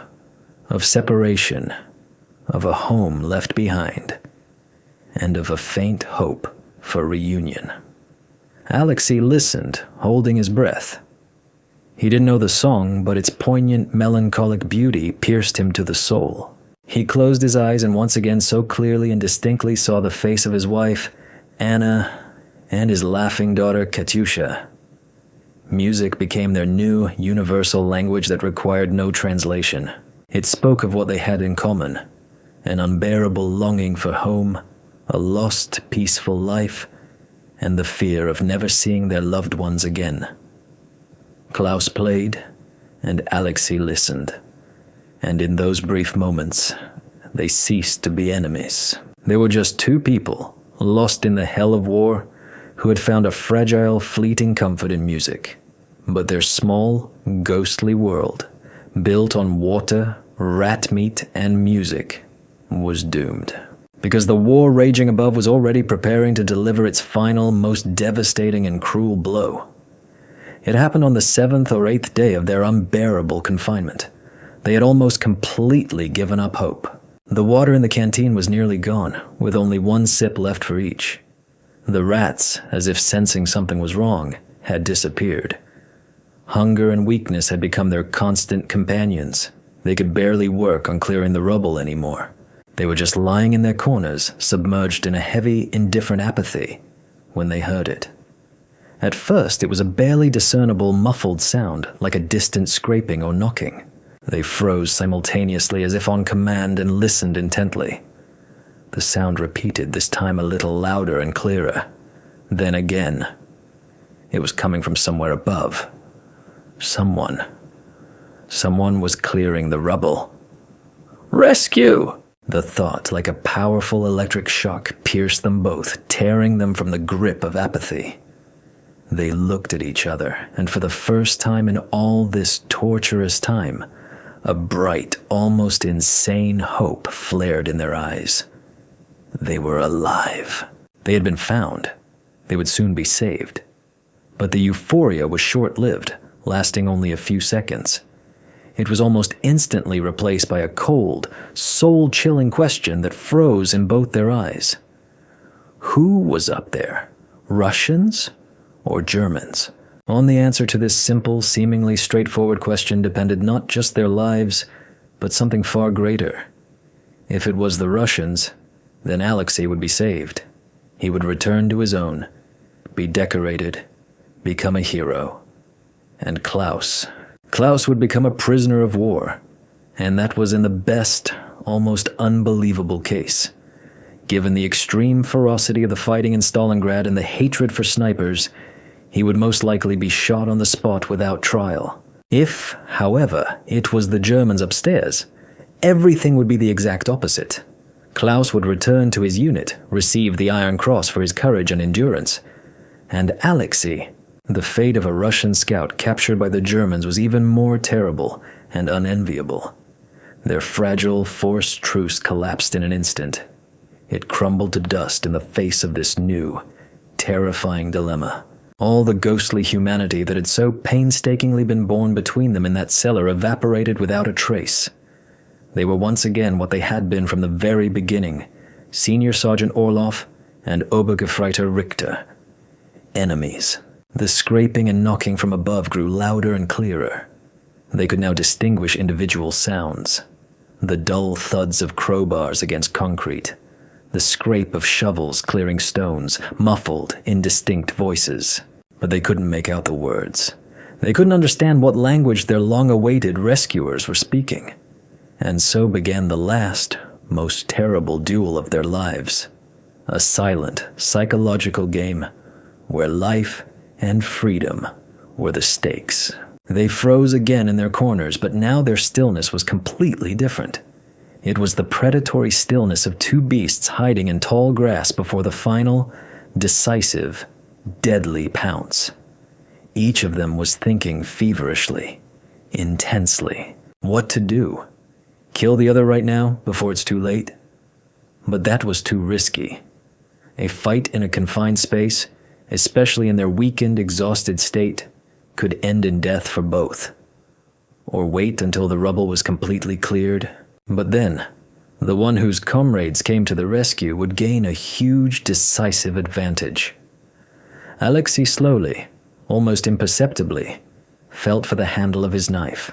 of separation, of a home left behind, and of a faint hope for reunion. Alexei listened, holding his breath. He didn't know the song, but its poignant, melancholic beauty pierced him to the soul. He closed his eyes and once again so clearly and distinctly saw the face of his wife, Anna, and his laughing daughter, Katyusha. Music became their new, universal language that required no translation. It spoke of what they had in common, an unbearable longing for home, a lost, peaceful life, and the fear of never seeing their loved ones again. Klaus played, and Alexei listened. And in those brief moments, they ceased to be enemies. They were just two people, lost in the hell of war, who had found a fragile, fleeting comfort in music. But their small, ghostly world, built on water, rat meat, and music, was doomed. Because the war raging above was already preparing to deliver its final, most devastating and cruel blow. It happened on the 7th or 8th day of their unbearable confinement. They had almost completely given up hope. The water in the canteen was nearly gone, with only one sip left for each. The rats, as if sensing something was wrong, had disappeared. Hunger and weakness had become their constant companions. They could barely work on clearing the rubble anymore. They were just lying in their corners, submerged in a heavy, indifferent apathy, when they heard it. At first, it was a barely discernible, muffled sound, like a distant scraping or knocking. They froze simultaneously as if on command and listened intently. The sound repeated, this time a little louder and clearer. Then again. It was coming from somewhere above. Someone was clearing the rubble. "Rescue!" The thought, like a powerful electric shock, pierced them both, tearing them from the grip of apathy. They looked at each other, and for the first time in all this torturous time, a bright, almost insane hope flared in their eyes. They were alive. They had been found. They would soon be saved. But the euphoria was short-lived, lasting only a few seconds. It was almost instantly replaced by a cold, soul-chilling question that froze in both their eyes. Who was up there? Russians or Germans? On the answer to this simple, seemingly straightforward question depended not just their lives, but something far greater. If it was the Russians, then Alexei would be saved. He would return to his own, be decorated, become a hero. And Klaus would become a prisoner of war. And that was in the best, almost unbelievable case. Given the extreme ferocity of the fighting in Stalingrad and the hatred for snipers, he would most likely be shot on the spot without trial. If, however, it was the Germans upstairs, everything would be the exact opposite. Klaus would return to his unit, receive the Iron Cross for his courage and endurance. And Alexei, the fate of a Russian scout captured by the Germans was even more terrible and unenviable. Their fragile, forced truce collapsed in an instant. It crumbled to dust in the face of this new, terrifying dilemma. All the ghostly humanity that had so painstakingly been born between them in that cellar evaporated without a trace. They were once again what they had been from the very beginning, Senior Sergeant Orloff and Obergefreiter Richter. Enemies. The scraping and knocking from above grew louder and clearer. They could now distinguish individual sounds. The dull thuds of crowbars against concrete. The scrape of shovels clearing stones, muffled, indistinct voices. But they couldn't make out the words. They couldn't understand what language their long-awaited rescuers were speaking. And so began the last, most terrible duel of their lives. A silent, psychological game where life and freedom were the stakes. They froze again in their corners, but now their stillness was completely different. It was the predatory stillness of two beasts hiding in tall grass before the final, decisive, deadly pounce. Each of them was thinking feverishly, intensely, what to do. Kill the other right now, before it's too late? But that was too risky. A fight in a confined space, especially in their weakened, exhausted state, could end in death for both. Or wait until the rubble was completely cleared. But then, the one whose comrades came to the rescue would gain a huge, decisive advantage. Alexei slowly, almost imperceptibly, felt for the handle of his knife.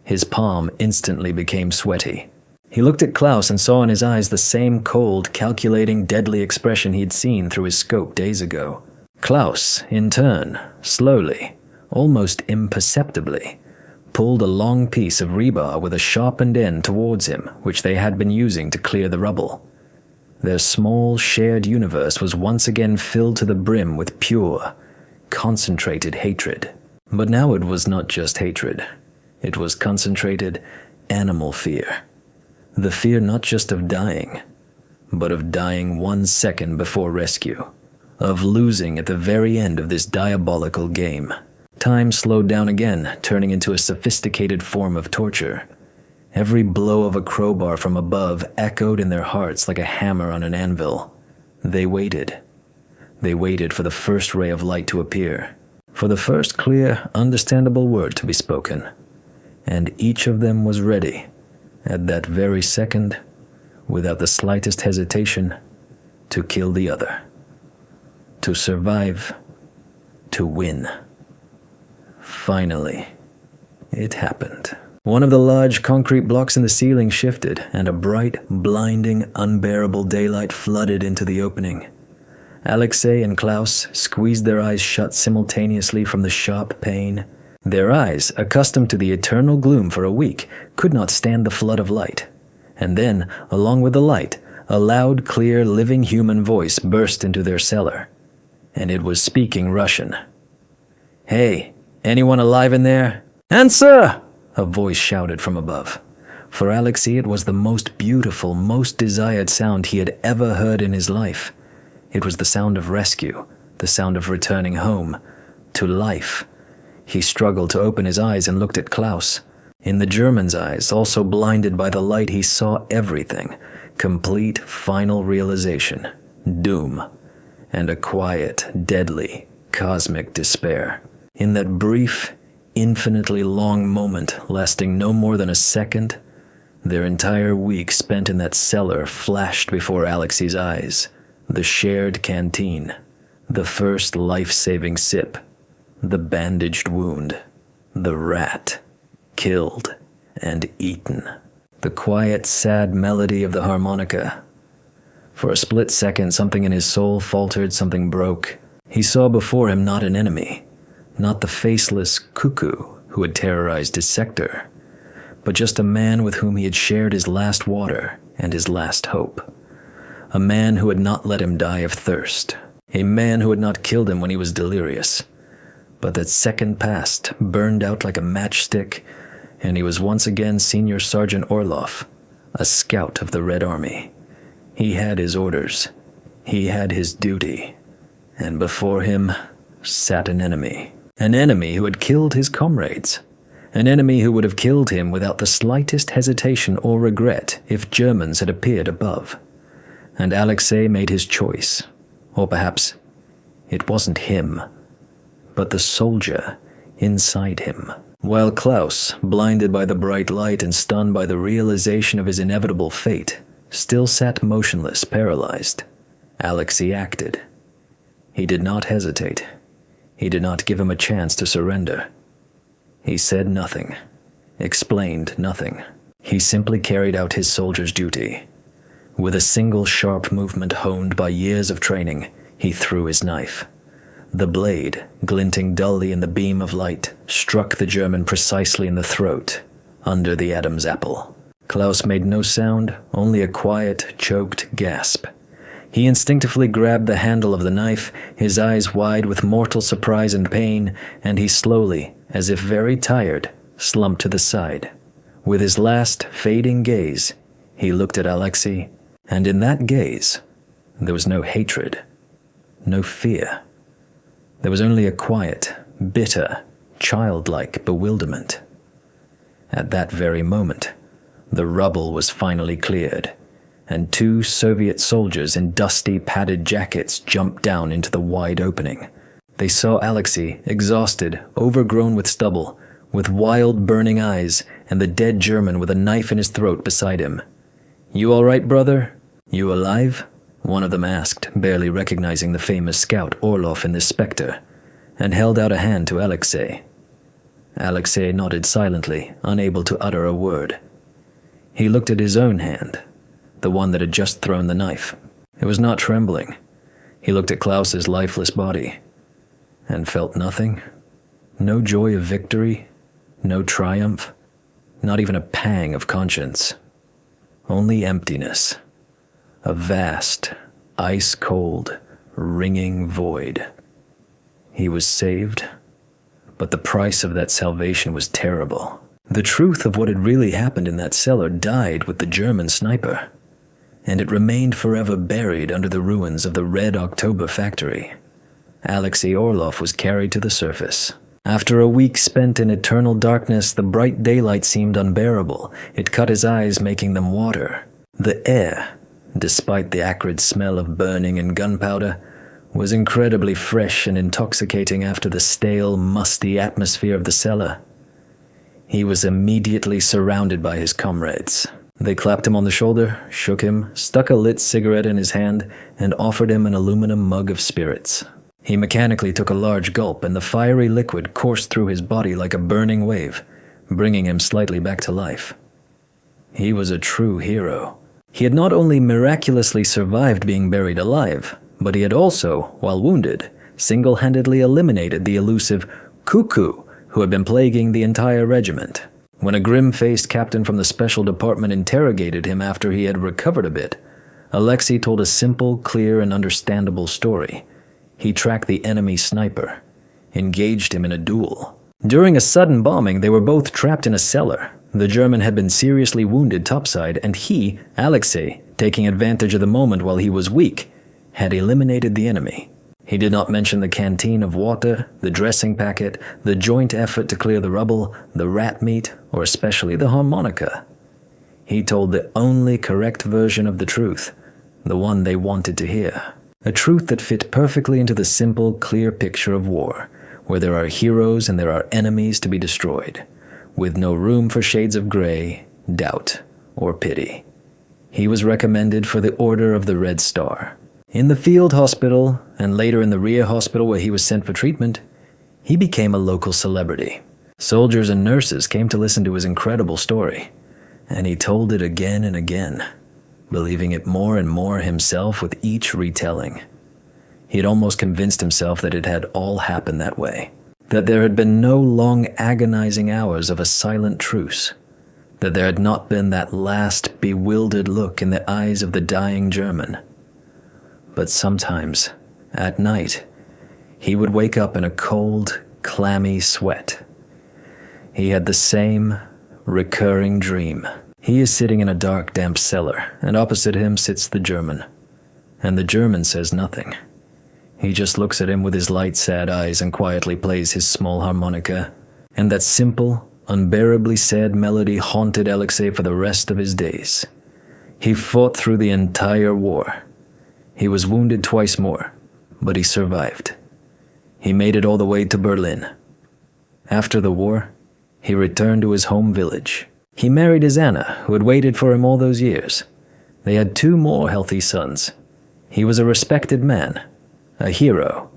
His palm instantly became sweaty. He looked at Klaus and saw in his eyes the same cold, calculating, deadly expression he'd seen through his scope days ago. Klaus, in turn, slowly, almost imperceptibly, pulled a long piece of rebar with a sharpened end towards him, which they had been using to clear the rubble. Their small, shared universe was once again filled to the brim with pure, concentrated hatred. But now it was not just hatred. It was concentrated, animal fear. The fear not just of dying, but of dying 1 second before rescue, of losing at the very end of this diabolical game. Time slowed down again, turning into a sophisticated form of torture. Every blow of a crowbar from above echoed in their hearts like a hammer on an anvil. They waited. They waited for the first ray of light to appear, for the first clear, understandable word to be spoken. And each of them was ready, at that very second, without the slightest hesitation, to kill the other. To survive. To win. Finally, it happened. One of the large concrete blocks in the ceiling shifted, and a bright, blinding, unbearable daylight flooded into the opening. Alexei and Klaus squeezed their eyes shut simultaneously from the sharp pain. Their eyes, accustomed to the eternal gloom for a week, could not stand the flood of light. And then, along with the light, a loud, clear, living human voice burst into their cellar. And it was speaking Russian. "Hey, anyone alive in there? Answer!" a voice shouted from above. For Alexei, it was the most beautiful, most desired sound he had ever heard in his life. It was the sound of rescue, the sound of returning home, to life. He struggled to open his eyes and looked at Klaus. In the German's eyes, also blinded by the light, he saw everything, complete, final realization, doom, and a quiet, deadly, cosmic despair. In that brief, infinitely long moment, lasting no more than a second, their entire week spent in that cellar flashed before Alexei's eyes. The shared canteen, the first life-saving sip, the bandaged wound, the rat, killed and eaten, the quiet, sad melody of the harmonica. For a split second, something in his soul faltered, something broke. He saw before him not an enemy, not the faceless cuckoo who had terrorized his sector, but just a man with whom he had shared his last water and his last hope. A man who had not let him die of thirst. A man who had not killed him when he was delirious. But that second passed, burned out like a matchstick, and he was once again Senior Sergeant Orloff, a scout of the Red Army. He had his orders. He had his duty. And before him sat an enemy. An enemy who had killed his comrades. An enemy who would have killed him without the slightest hesitation or regret if Germans had appeared above. And Alexei made his choice. Or perhaps it wasn't him, but the soldier inside him. While Klaus, blinded by the bright light and stunned by the realization of his inevitable fate, still sat motionless, paralyzed, Alexei acted. He did not hesitate. He did not give him a chance to surrender. He said nothing, explained nothing. He simply carried out his soldier's duty. With a single sharp movement honed by years of training, he threw his knife. The blade, glinting dully in the beam of light, struck the German precisely in the throat, under the Adam's apple. Klaus made no sound, only a quiet, choked gasp. He instinctively grabbed the handle of the knife, his eyes wide with mortal surprise and pain, and he slowly, as if very tired, slumped to the side. With his last, fading gaze, he looked at Alexei, and in that gaze, there was no hatred, no fear. There was only a quiet, bitter, childlike bewilderment. At that very moment, the rubble was finally cleared, and 2 Soviet soldiers in dusty, padded jackets jumped down into the wide opening. They saw Alexei, exhausted, overgrown with stubble, with wild, burning eyes, and the dead German with a knife in his throat beside him. "You all right, brother? You alive?" one of them asked, barely recognizing the famous scout Orloff in this specter, and held out a hand to Alexei. Alexei nodded silently, unable to utter a word. He looked at his own hand, the one that had just thrown the knife. It was not trembling. He looked at Klaus's lifeless body and felt nothing. No joy of victory, no triumph, not even a pang of conscience. Only emptiness. A vast, ice-cold, ringing void. He was saved, but the price of that salvation was terrible. The truth of what had really happened in that cellar died with the German sniper, and it remained forever buried under the ruins of the Red October factory. Alexei Orlov was carried to the surface. After a week spent in eternal darkness, the bright daylight seemed unbearable. It cut his eyes, making them water. The air, despite the acrid smell of burning and gunpowder, was incredibly fresh and intoxicating after the stale, musty atmosphere of the cellar. He was immediately surrounded by his comrades. They clapped him on the shoulder, shook him, stuck a lit cigarette in his hand, and offered him an aluminum mug of spirits. He mechanically took a large gulp, and the fiery liquid coursed through his body like a burning wave, bringing him slightly back to life. He was a true hero. He had not only miraculously survived being buried alive, but he had also, while wounded, single-handedly eliminated the elusive cuckoo who had been plaguing the entire regiment. When a grim-faced captain from the special department interrogated him after he had recovered a bit, Alexei told a simple, clear, and understandable story. He tracked the enemy sniper, engaged him in a duel. During a sudden bombing, they were both trapped in a cellar. The German had been seriously wounded topside, and he, Alexei, taking advantage of the moment while he was weak, had eliminated the enemy. He did not mention the canteen of water, the dressing packet, the joint effort to clear the rubble, the rat meat, or especially the harmonica. He told the only correct version of the truth, the one they wanted to hear. A truth that fit perfectly into the simple, clear picture of war, where there are heroes and there are enemies to be destroyed, with no room for shades of gray, doubt, or pity. He was recommended for the Order of the Red Star. In the field hospital, and later in the rear hospital where he was sent for treatment, he became a local celebrity. Soldiers and nurses came to listen to his incredible story, and he told it again and again, believing it more and more himself with each retelling. He had almost convinced himself that it had all happened that way, that there had been no long agonizing hours of a silent truce, that there had not been that last bewildered look in the eyes of the dying German. But sometimes, at night, he would wake up in a cold, clammy sweat. He had the same recurring dream. He is sitting in a dark, damp cellar, and opposite him sits the German. And the German says nothing. He just looks at him with his light, sad eyes and quietly plays his small harmonica. And that simple, unbearably sad melody haunted Alexei for the rest of his days. He fought through the entire war. He was wounded twice more, but he survived. He made it all the way to Berlin. After the war, he returned to his home village. He married his Anna, who had waited for him all those years. They had 2 more healthy sons. He was a respected man, a hero,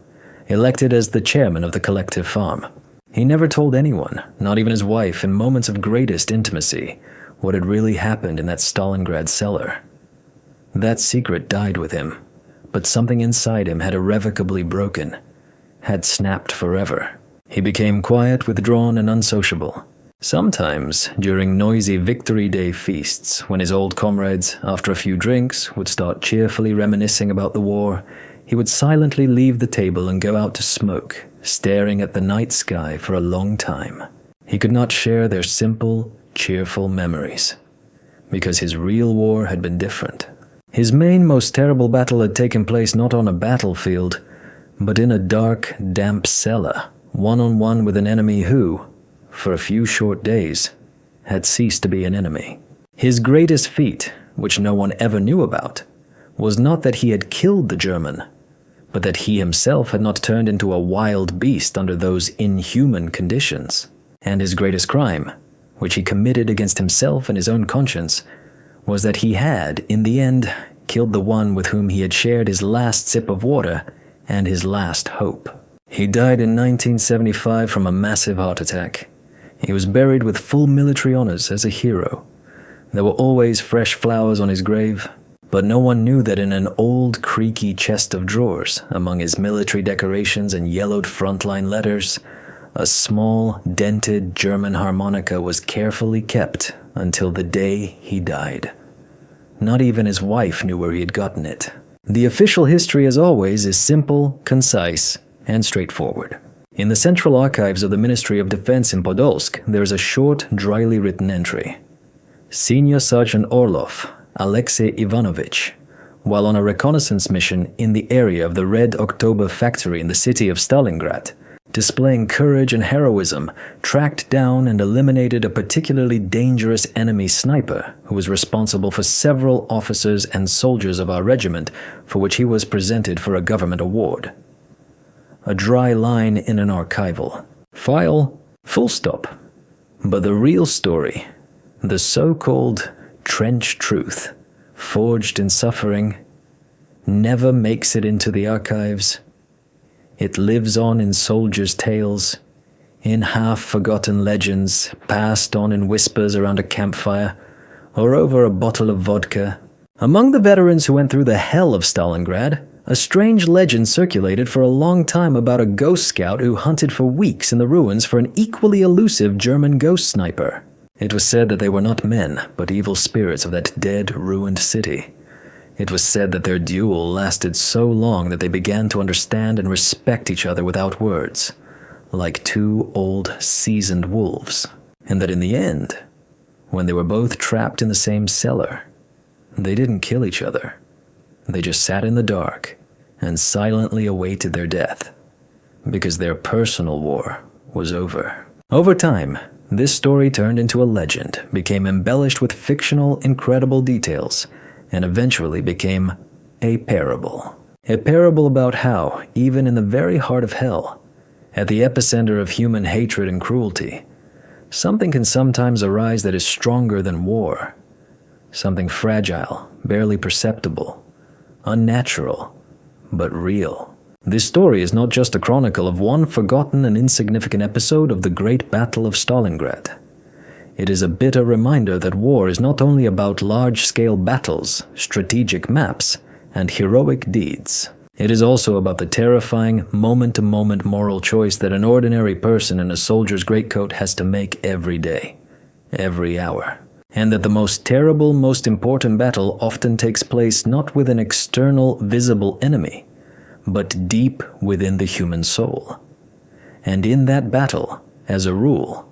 elected as the chairman of the collective farm. He never told anyone, not even his wife, in moments of greatest intimacy, what had really happened in that Stalingrad cellar. That secret died with him, but something inside him had irrevocably broken, had snapped forever. He became quiet, withdrawn, and unsociable. Sometimes, during noisy Victory Day feasts, when his old comrades, after a few drinks, would start cheerfully reminiscing about the war, he would silently leave the table and go out to smoke, staring at the night sky for a long time. He could not share their simple, cheerful memories, because his real war had been different. His main, most terrible battle had taken place not on a battlefield, but in a dark, damp cellar, one-on-one with an enemy who, for a few short days, had ceased to be an enemy. His greatest feat, which no one ever knew about, was not that he had killed the German, but that he himself had not turned into a wild beast under those inhuman conditions. And his greatest crime, which he committed against himself and his own conscience, was that he had, in the end, killed the one with whom he had shared his last sip of water and his last hope. He died in 1975 from a massive heart attack. He was buried with full military honors as a hero, There were always fresh flowers on his grave, but no one knew that in an old, creaky chest of drawers, among his military decorations and yellowed frontline letters, a small, dented German harmonica was carefully kept until the day he died. Not even his wife knew where he had gotten it. The official history, as always, is simple, concise, and straightforward. In the Central Archives of the Ministry of Defense in Podolsk, there is a short, dryly written entry. Senior Sergeant Orlov, Alexei Ivanovich, while on a reconnaissance mission in the area of the Red October factory in the city of Stalingrad, displaying courage and heroism, tracked down and eliminated a particularly dangerous enemy sniper who was responsible for several officers and soldiers of our regiment, for which he was presented for a government award. A dry line in an archival. File, full stop. But the real story, the so-called trench truth, forged in suffering, never makes it into the archives. It lives on in soldiers' tales, in half-forgotten legends passed on in whispers around a campfire or over a bottle of vodka. Among the veterans who went through the hell of Stalingrad, a strange legend circulated for a long time about a ghost scout who hunted for weeks in the ruins for an equally elusive German ghost sniper. It was said that they were not men, but evil spirits of that dead, ruined city. It was said that their duel lasted so long that they began to understand and respect each other without words, like two old, seasoned wolves, and that in the end, when they were both trapped in the same cellar, they didn't kill each other. They just sat in the dark and silently awaited their death, because their personal war was over. Over time, this story turned into a legend, became embellished with fictional, incredible details, and eventually became a parable. A parable about how, even in the very heart of hell, at the epicenter of human hatred and cruelty, something can sometimes arise that is stronger than war. Something fragile, barely perceptible, unnatural, but real. This story is not just a chronicle of one forgotten and insignificant episode of the Great Battle of Stalingrad. It is a bitter reminder that war is not only about large-scale battles, strategic maps, and heroic deeds. It is also about the terrifying, moment-to-moment moral choice that an ordinary person in a soldier's greatcoat has to make every day, every hour. And that the most terrible, most important battle often takes place not with an external, visible enemy, but deep within the human soul. And in that battle, as a rule,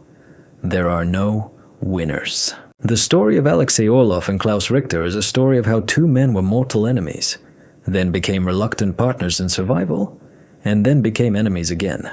there are no winners. The story of Alexei Orlov and Klaus Richter is a story of how two men were mortal enemies, then became reluctant partners in survival, and then became enemies again.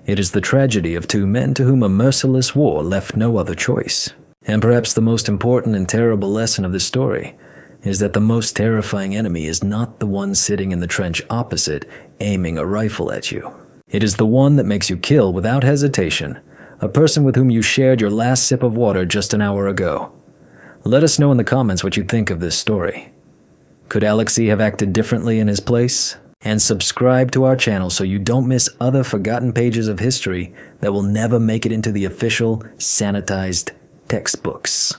It is the tragedy of two men to whom a merciless war left no other choice. And perhaps the most important and terrible lesson of this story is that the most terrifying enemy is not the one sitting in the trench opposite, aiming a rifle at you. It is the one that makes you kill without hesitation, a person with whom you shared your last sip of water just an hour ago. Let us know in the comments what you think of this story. Could Alexei have acted differently in his place? And subscribe to our channel so you don't miss other forgotten pages of history that will never make it into the official, sanitized textbooks.